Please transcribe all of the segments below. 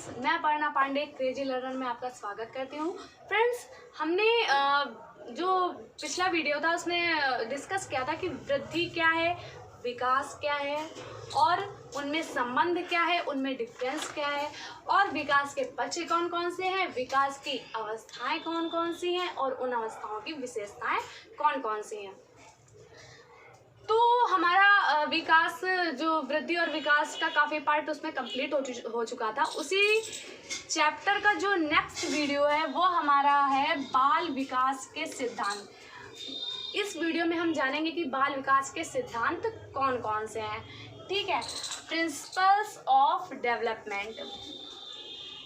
Friends, मैं Parna Pandey crazy learner में आपका स्वागत करती हूँ। फ्रेंड्स, हमने जो पिछला वीडियो था उसमें डिस्कस किया था कि वृद्धि क्या है, विकास क्या है और उनमें संबंध क्या है, उनमें डिफरेंस क्या है और विकास के पक्ष कौन कौन से हैं, विकास की अवस्थाएं कौन कौन सी हैं और उन अवस्थाओं की विशेषताएं कौन कौन सी हैं। तो हमारा विकास जो वृद्धि और विकास का काफ़ी पार्ट उसमें कंप्लीट हो चुका था। उसी चैप्टर का जो नेक्स्ट वीडियो है वो हमारा है बाल विकास के सिद्धांत। इस वीडियो में हम जानेंगे कि बाल विकास के सिद्धांत कौन कौन से हैं। ठीक है, प्रिंसिपल्स ऑफ डेवलपमेंट।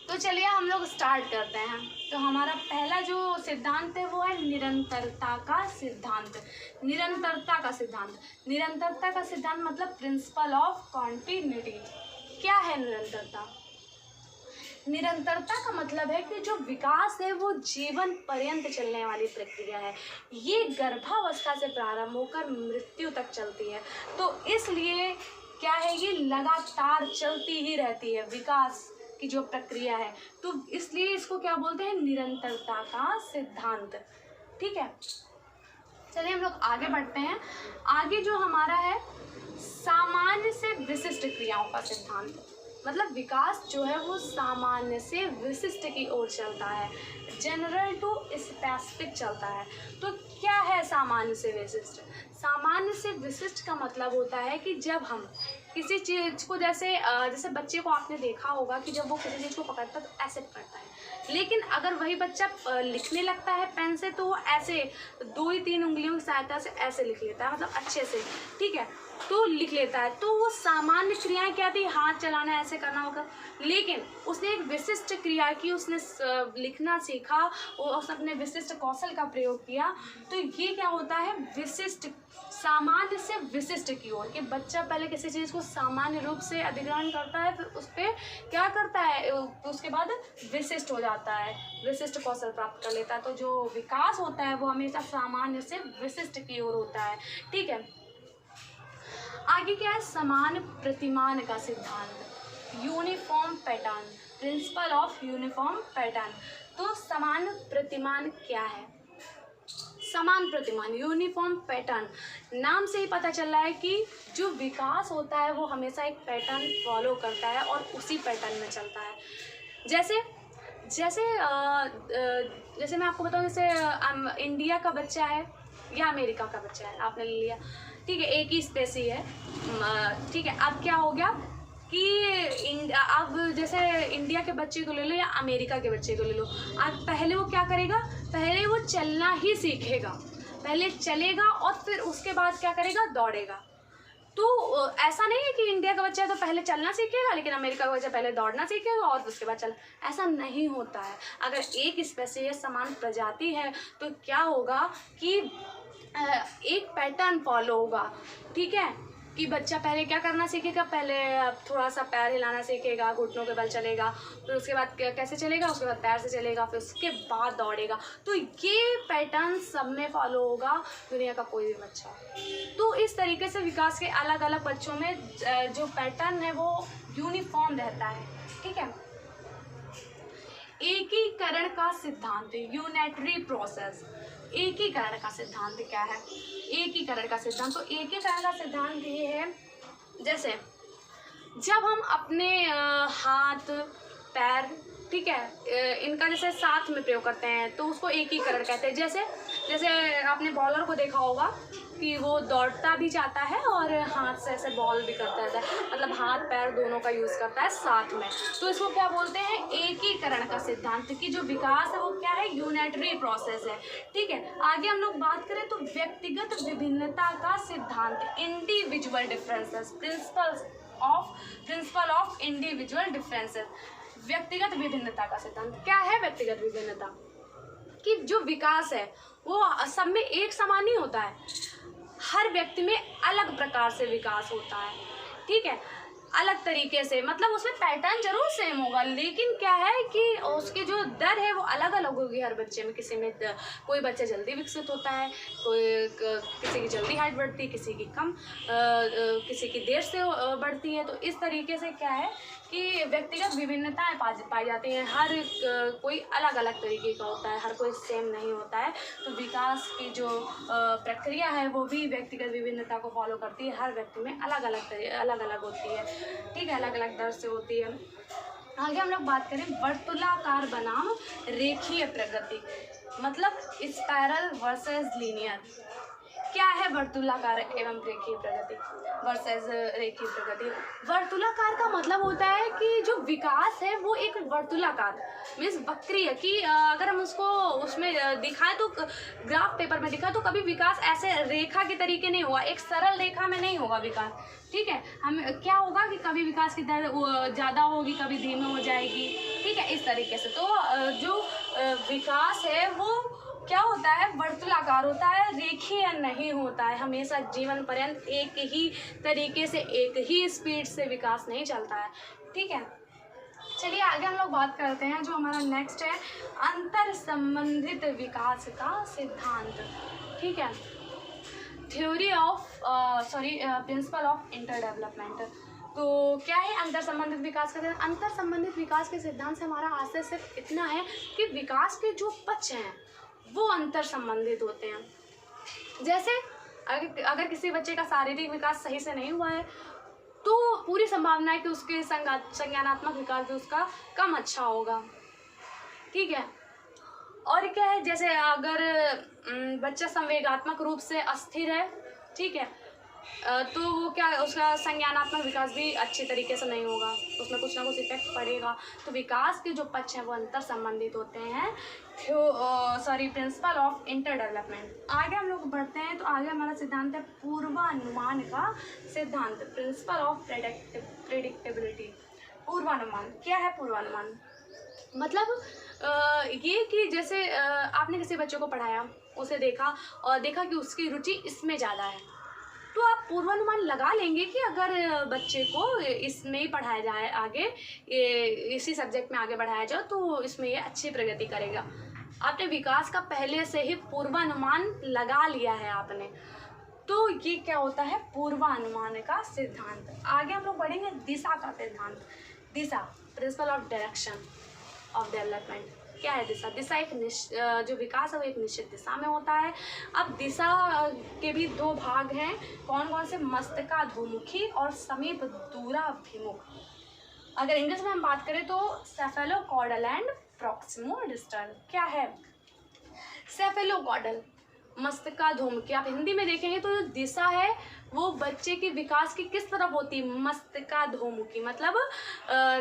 तो चलिए हम लोग स्टार्ट करते हैं। तो हमारा पहला जो सिद्धांत है वो है निरंतरता का सिद्धांत। निरंतरता का सिद्धांत, निरंतरता का सिद्धांत मतलब प्रिंसिपल ऑफ कॉन्टिन्यूटी। क्या है निरंतरता? निरंतरता का मतलब है कि जो विकास है वो जीवन पर्यंत चलने वाली प्रक्रिया है। ये गर्भावस्था से प्रारंभ होकर मृत्यु तक चलती है। तो इसलिए क्या है, ये लगातार चलती ही रहती है विकास की जो प्रक्रिया है। तो इसलिए इसको क्या बोलते हैं, निरंतरता का सिद्धांत। ठीक है, चलिए हम लोग आगे बढ़ते हैं। आगे जो हमारा है सामान्य से विशिष्ट क्रियाओं का सिद्धांत। मतलब विकास जो है वो सामान्य से विशिष्ट की ओर चलता है, जनरल टू स्पेसिफिक चलता है। तो क्या है सामान्य से विशिष्ट? सामान्य से विशिष्ट का मतलब होता है कि जब हम किसी चीज़ को जैसे बच्चे को आपने देखा होगा कि जब वो किसी चीज़ को पकड़ता है तो ऐसे पकड़ता है, लेकिन अगर वही बच्चा लिखने लगता है पेन से तो वो ऐसे 2 ही 3 उंगलियों की सहायता से ऐसे लिख लेता है, मतलब अच्छे से। ठीक है, तो लिख लेता है। तो वो सामान्य क्रियाएं क्या थी, हाथ चलाना, ऐसे करना होगा। लेकिन उसने एक विशिष्ट क्रिया की, उसने लिखना सीखा, उसने अपने विशिष्ट कौशल का प्रयोग किया। तो ये क्या होता है, विशिष्ट, सामान्य से विशिष्ट की ओर। कि बच्चा पहले किसी चीज़ को सामान्य रूप से अधिग्रहण करता है, फिर उस पर क्या करता है, उसके बाद विशिष्ट हो जाता है, विशिष्ट कौशल प्राप्त कर लेता है। तो जो विकास होता है वो हमेशा सामान्य से विशिष्ट की ओर होता है। ठीक है, आगे क्या है, समान प्रतिमान का सिद्धांत, uniform pattern, principle of uniform pattern. तो समान प्रतिमान क्या है? समान प्रतिमान, यूनिफॉर्म पैटर्न, नाम से ही पता चल रहा है कि जो विकास होता है वो हमेशा एक पैटर्न फॉलो करता है और उसी पैटर्न में चलता है। जैसे जैसे मैं आपको बताऊँ, जैसे इंडिया का बच्चा है या अमेरिका का बच्चा है, आपने ले लिया, ठीक है, एक ही स्पेसी है। ठीक है, अब क्या हो गया कि अब जैसे इंडिया के बच्चे को ले लो या अमेरिका के बच्चे को ले लो। अब पहले वो क्या करेगा, पहले वो चलना ही सीखेगा, पहले चलेगा और फिर उसके बाद क्या करेगा, दौड़ेगा। तो ऐसा नहीं है कि इंडिया का बच्चा है तो पहले चलना सीखेगा, लेकिन अमेरिका का बच्चा पहले दौड़ना सीखेगा और उसके बाद चल, ऐसा नहीं होता है। अगर एक स्पेसीज समान प्रजाति है तो क्या होगा कि एक पैटर्न फॉलो होगा। ठीक है, कि बच्चा पहले क्या करना सीखेगा, पहले थोड़ा सा पैर हिलाना सीखेगा, घुटनों के बल चलेगा, फिर उसके बाद कैसे चलेगा, उसके बाद पैर से चलेगा, फिर उसके बाद दौड़ेगा। तो ये पैटर्न सब में फॉलो होगा, दुनिया का कोई भी बच्चा। तो इस तरीके से विकास के अलग अलग बच्चों में जो पैटर्न है वो यूनिफॉर्म रहता है। ठीक है, एकीकरण का सिद्धांत, यूनिटरी प्रोसेस। एकीकरण का सिद्धांत क्या है? एकीकरण का सिद्धांत, तो एकीकरण का सिद्धांत ये है, जैसे जब हम अपने हाथ पैर, ठीक है, इनका जैसे साथ में प्रयोग करते हैं तो उसको एकीकरण कहते हैं। जैसे आपने बॉलर को देखा होगा कि वो दौड़ता भी जाता है और हाथ से ऐसे बॉल भी करता रहता है, मतलब हाथ पैर दोनों का यूज़ करता है साथ में। तो इसको क्या बोलते हैं, एकीकरण का सिद्धांत। की जो विकास है वो क्या है, यूनिटरी प्रोसेस है। ठीक है, आगे हम लोग बात करें तो व्यक्तिगत विभिन्नता का सिद्धांत, individual differences, principle of individual differences. व्यक्तिगत विभिन्नता का सिद्धांत क्या है? व्यक्तिगत विभिन्नता कि जो विकास है वो सब में एक समान नहीं होता है, हर व्यक्ति में अलग प्रकार से विकास होता है। ठीक है, अलग तरीके से, मतलब उसमें पैटर्न जरूर सेम होगा, लेकिन क्या है कि उसकी जो दर है वो अलग अलग होगी हर बच्चे में। किसी में कोई बच्चा जल्दी विकसित होता है, किसी की जल्दी हाइट बढ़ती है, किसी की कम, किसी की देर से बढ़ती है। तो इस तरीके से क्या है कि व्यक्तिगत विभिन्नताएं पाई जाती हैं। हर कोई अलग अलग तरीके का होता है, हर कोई सेम नहीं होता है। तो विकास की जो प्रक्रिया है वो भी व्यक्तिगत विभिन्नता को फॉलो करती है। हर व्यक्ति में अलग अलग होती है, ठीक है, अलग अलग दर से होती है। आगे हम लोग बात करें वर्तुलाकार बनाम रेखीय प्रगति, मतलब स्पाइरल वर्सेस लीनियर। क्या है वर्तुलाकार एवं रेखीय प्रगति वर्सेस रेखीय प्रगति? वर्तुलाकार का मतलब होता है कि जो विकास है वो एक वर्तुलाकार मीन्स वक्रीय कि अगर हम उसको उसमें दिखाएं तो ग्राफ पेपर में दिखाएं तो कभी विकास ऐसे रेखा के तरीके नहीं होगा, एक सरल रेखा में नहीं होगा विकास, ठीक है। हम क्या होगा कि कभी विकास की दर ज़्यादा होगी, कभी धीमे हो जाएगी, ठीक है, इस तरीके से। तो जो विकास है वो क्या होता है, वर्तुलाकार होता है, रेखीय नहीं होता है। हमेशा जीवन पर्यंत एक ही तरीके से, एक ही स्पीड से विकास नहीं चलता है, ठीक है। चलिए आगे हम लोग बात करते हैं। जो हमारा नेक्स्ट है अंतर संबंधित विकास का सिद्धांत, ठीक है, theory of principle of inter development. तो क्या है अंतर संबंधित विकास का सिद्धांत? अंतर संबंधित विकास के सिद्धांत से हमारा आशय सिर्फ इतना है कि विकास के जो पक्ष हैं वो अंतर संबंधित होते हैं। जैसे अगर किसी बच्चे का शारीरिक विकास सही से नहीं हुआ है तो पूरी संभावना है कि उसके संज्ञानात्मक विकास भी उसका कम अच्छा होगा, ठीक है। और क्या है, जैसे अगर बच्चा संवेगात्मक रूप से अस्थिर है, ठीक है, तो वो क्या उसका संज्ञानात्मक विकास भी अच्छे तरीके से नहीं होगा, उसमें कुछ ना कुछ इफेक्ट पड़ेगा। तो विकास के जो पक्ष हैं वो अंतर संबंधित होते हैं, प्रिंसिपल ऑफ इंटर डेवलपमेंट। आगे हम लोग बढ़ते हैं। तो आगे हमारा सिद्धांत है पूर्वानुमान का सिद्धांत, प्रिंसिपल ऑफ प्रेडिक्टेबिलिटी। पूर्वानुमान क्या है? पूर्वानुमान मतलब ये कि जैसे आपने किसी बच्चे को पढ़ाया, उसे देखा और देखा कि उसकी रुचि इसमें ज़्यादा है, तो आप पूर्वानुमान लगा लेंगे कि अगर बच्चे को इसमें ही पढ़ाया जाए, आगे इसी सब्जेक्ट में आगे बढ़ाया जाए तो इसमें ये अच्छी प्रगति करेगा। आपने विकास का पहले से ही पूर्वानुमान लगा लिया है आपने, तो ये क्या होता है? पूर्वानुमान का सिद्धांत। आगे हम लोग बढ़ेंगे दिशा का सिद्धांत। दिशा, principle of direction of development. क्या है दिशा? दिशा एक जो विकास है वो एक निश्चित दिशा में होता है। अब दिशा के भी दो भाग हैं, कौन कौन से? मस्तिष्काधोमुखी और समीप दूराभिमुख। अगर इंग्लिश में हम बात करें तो सेफेलोकॉर्डल एंड प्रॉक्सिमो डिस्टल। क्या है? सेफेलोकॉर्डल मस्तिष्काधोमुखी। आप हिंदी में देखेंगे तो जो दिशा है वो बच्चे की विकास की किस तरफ होती है? मस्तिष्काधोमुखी, मतलब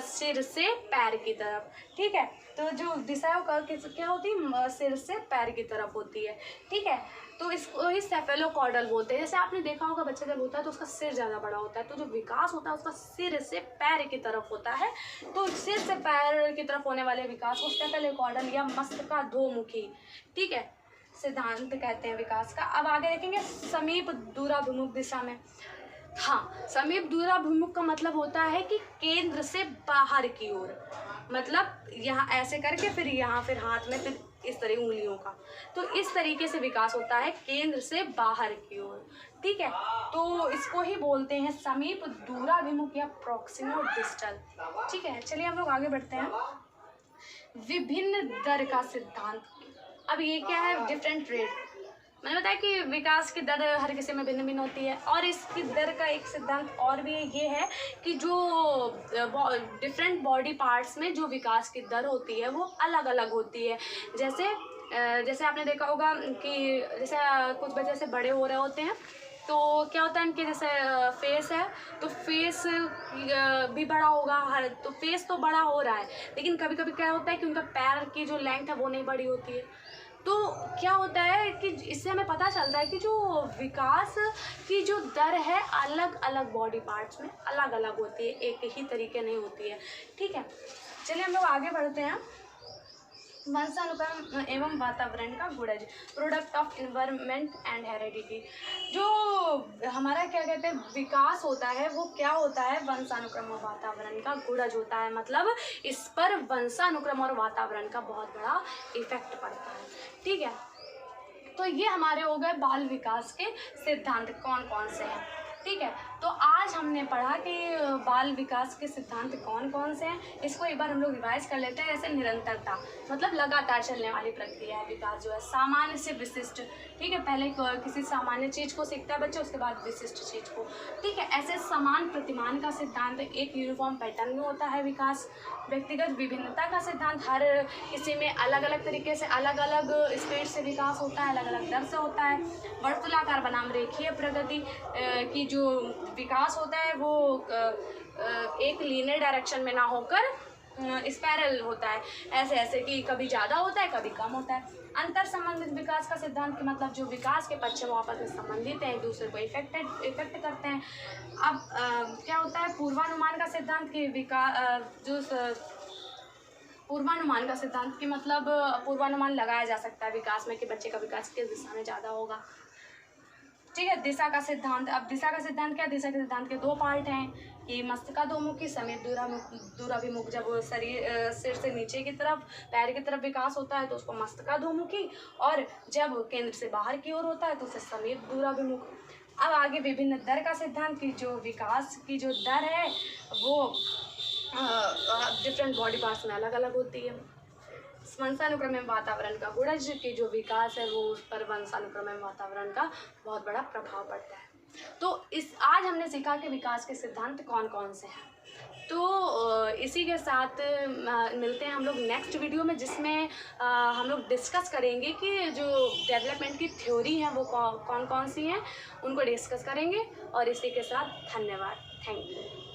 सिर से पैर की तरफ, ठीक है। तो जो दिशा है वो क्या होती है? सिर से पैर की तरफ होती है, ठीक है। तो इसको ही सेफेलोकॉर्डल बोलते हैं। जैसे आपने देखा होगा बच्चा जब होता है तो उसका सिर ज़्यादा बड़ा होता है, तो जो विकास होता है उसका सिर से पैर की तरफ होता है। तो सिर से पैर की तरफ होने वाले विकास को सेफेलोकॉर्डल या मस्तिष्काधोमुखी, ठीक है, सिद्धांत कहते हैं विकास का। अब आगे देखेंगे समीप दूराभिमुख दिशा में। हाँ, समीप दूराभिमुख का मतलब होता है कि केंद्र से बाहर की ओर, मतलब यहाँ ऐसे करके फिर यहाँ, फिर हाथ में, फिर इस तरह उंगलियों का। तो इस तरीके से विकास होता है केंद्र से बाहर की ओर, ठीक है। तो इसको ही बोलते हैं समीप दूराभिमुख या प्रॉक्सिमो डिस्टल, ठीक है। चलिए हम लोग आगे बढ़ते हैं। विभिन्न दर का सिद्धांत। अब ये क्या है? Different rate. मैंने बताया कि विकास की दर हर किसी में भिन्न भिन्न होती है, और इसकी दर का एक सिद्धांत और भी ये है कि जो डिफरेंट बॉडी पार्ट्स में जो विकास की दर होती है वो अलग अलग होती है। जैसे आपने देखा होगा कि जैसे कुछ बच्चे से बड़े हो रहे होते हैं तो क्या होता है इनके, जैसे फेस है तो फेस भी बड़ा होगा, तो फेस तो बड़ा हो रहा है, लेकिन कभी कभी क्या होता है कि उनका पैर की जो लेंथ है वो नहीं बड़ी होती है। तो क्या होता है कि इससे हमें पता चलता है कि जो विकास की जो दर है अलग अलग बॉडी पार्ट्स में अलग अलग होती है, एक ही तरीके नहीं होती है, ठीक है। चलिए हम लोग आगे बढ़ते हैं। वंशानुक्रम एवं वातावरण का गुणज, product of environment and heredity. जो हमारा क्या कहते हैं विकास होता है वो क्या होता है, वंशानुक्रम और वातावरण का गुणज होता है। मतलब इस पर वंशानुक्रम और वातावरण का बहुत बड़ा इफेक्ट पड़ता है। ठीक है, तो ये हमारे हो गए बाल विकास के सिद्धांत कौन कौन से हैं। ठीक है, तो आज हमने पढ़ा कि बाल विकास के सिद्धांत कौन कौन से हैं। इसको एक बार हम लोग रिवाइज कर लेते हैं। जैसे निरंतरता, मतलब लगातार चलने वाली प्रक्रिया है विकास जो है। सामान्य से विशिष्ट, ठीक है, पहले किसी सामान्य चीज़ को सीखता है बच्चा, उसके बाद विशिष्ट चीज़ को। ठीक है, ऐसे समान प्रतिमान का सिद्धांत, एक यूनिफॉर्म पैटर्न में होता है विकास। व्यक्तिगत विभिन्नता का सिद्धांत, हर किसी में अलग अलग तरीके से अलग अलग स्पीड से विकास होता है, अलग अलग दर से होता है। वर्तुलाकार बनाम रेखीय प्रगति की जो विकास होता है वो एक लीनियर डायरेक्शन में ना होकर स्पाइरल होता है, ऐसे ऐसे कि कभी ज़्यादा होता है कभी कम होता है। अंतर संबंधित विकास का सिद्धांत के मतलब जो विकास के पक्ष वो आपस में संबंधित हैं, एक दूसरे को इफेक्ट करते हैं। अब क्या होता है पूर्वानुमान का सिद्धांत की पूर्वानुमान का सिद्धांत की मतलब पूर्वानुमान लगाया जा सकता है विकास में कि बच्चे का विकास किस दिशा में ज़्यादा होगा। ठीक है, दिशा का सिद्धांत, अब दिशा का सिद्धांत क्या है, दिशा के सिद्धांत के दो पार्ट हैं कि मस्तिष्काधोमुखी समेत दूराभिमुख। जब शरीर सिर से नीचे की तरफ पैर की तरफ विकास होता है तो उसको मस्तिष्काधोमुखी, और जब केंद्र से बाहर की ओर होता है तो उसे समेत दूराभिमुख। अब आगे विभिन्न दर का सिद्धांत की जो विकास की जो दर है वो डिफरेंट बॉडी पार्ट्स में अलग अलग होती है। वंशानुक्रम एवं वातावरण का गुणज की जो विकास है वो उस पर वंशानुक्रम एवं वातावरण का बहुत बड़ा प्रभाव पड़ता है। तो आज हमने सीखा कि विकास के सिद्धांत कौन कौन से हैं। तो इसी के साथ मिलते हैं हम लोग नेक्स्ट वीडियो में, जिसमें हम लोग डिस्कस करेंगे कि जो डेवलपमेंट की थ्योरी हैं वो कौन कौन सी हैं, उनको डिस्कस करेंगे। और इसी के साथ धन्यवाद, थैंक यू।